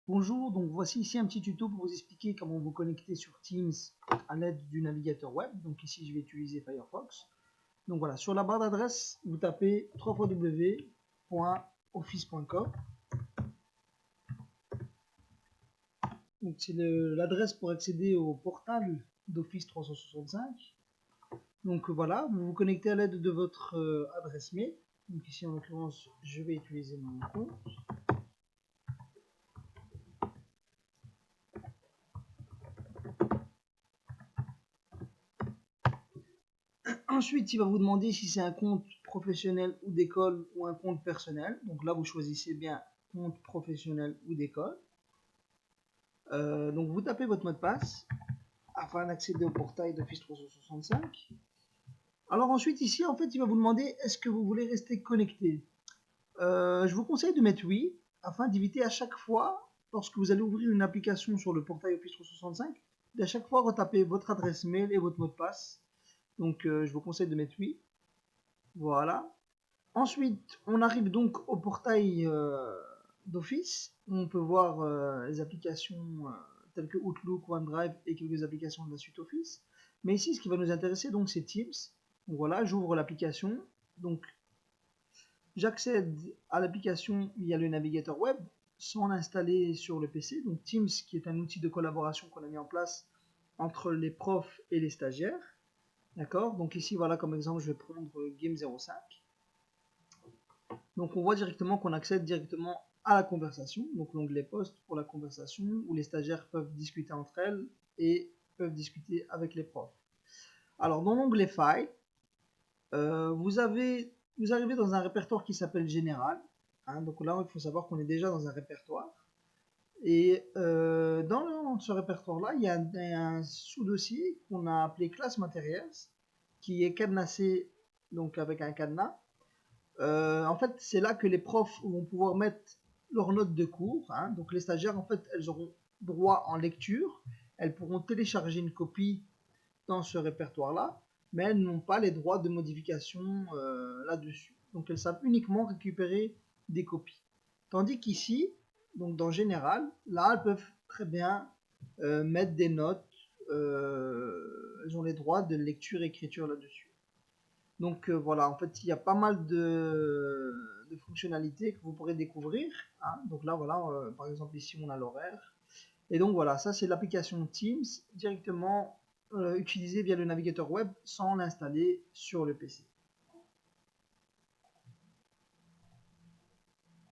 Bonjour, donc voici ici un petit tuto pour vous expliquer comment vous connecter sur Teams à l'aide du navigateur web. Donc ici je vais utiliser Firefox. Donc voilà, sur la barre d'adresse, vous tapez www.office.com. Donc c'est l'adresse pour accéder au portal d'Office 365. Donc voilà, vous vous connectez à l'aide de votre adresse mail. Donc ici en l'occurrence, je vais utiliser mon compte. Ensuite, il va vous demander si c'est un compte professionnel ou d'école ou un compte personnel. Donc là, vous choisissez bien compte professionnel ou d'école. Donc vous tapez votre mot de passe afin d'accéder au portail d'Office 365. Alors ensuite, ici, en fait, il va vous demander est-ce que vous voulez rester connecté. Je vous conseille de mettre oui afin d'éviter à chaque fois, lorsque vous allez ouvrir une application sur le portail Office 365, d'à chaque fois retaper votre adresse mail et votre mot de passe. Donc je vous conseille de mettre oui. Voilà. Ensuite, on arrive donc au portail d'Office. On peut voir les applications telles que Outlook, OneDrive et quelques applications de la suite Office. Mais ici, ce qui va nous intéresser, donc, c'est Teams. Donc voilà, j'ouvre l'application. Donc, j'accède à l'application via le navigateur web sans l'installer sur le PC. Donc Teams, qui est un outil de collaboration qu'on a mis en place entre les profs et les stagiaires. D'accord. Donc ici, voilà, comme exemple, je vais prendre Game05. Donc on voit directement qu'on accède directement à la conversation, donc l'onglet poste pour la conversation, où les stagiaires peuvent discuter entre elles et peuvent discuter avec les profs. Alors dans l'onglet File, vous arrivez dans un répertoire qui s'appelle Général. Donc là, il faut savoir qu'on est déjà dans un répertoire. Et dans ce répertoire-là, il y a un sous-dossier qu'on a appelé classe Materials, qui est cadenassé donc avec un cadenas. En fait, c'est là que les profs vont pouvoir mettre leurs notes de cours. Donc les stagiaires, en fait, elles auront droit en lecture. Elles pourront télécharger une copie dans ce répertoire-là, mais elles n'ont pas les droits de modification là-dessus. Donc elles savent uniquement récupérer des copies. Tandis qu'ici, donc dans Général, là, elles peuvent très bien mettre des notes. Elles ont les droits de lecture et écriture là-dessus. Donc voilà, en fait, il y a pas mal de fonctionnalités que vous pourrez découvrir. Donc là, voilà, par exemple, ici, on a l'horaire. Et donc voilà, ça, c'est l'application Teams directement utilisée via le navigateur web sans l'installer sur le PC.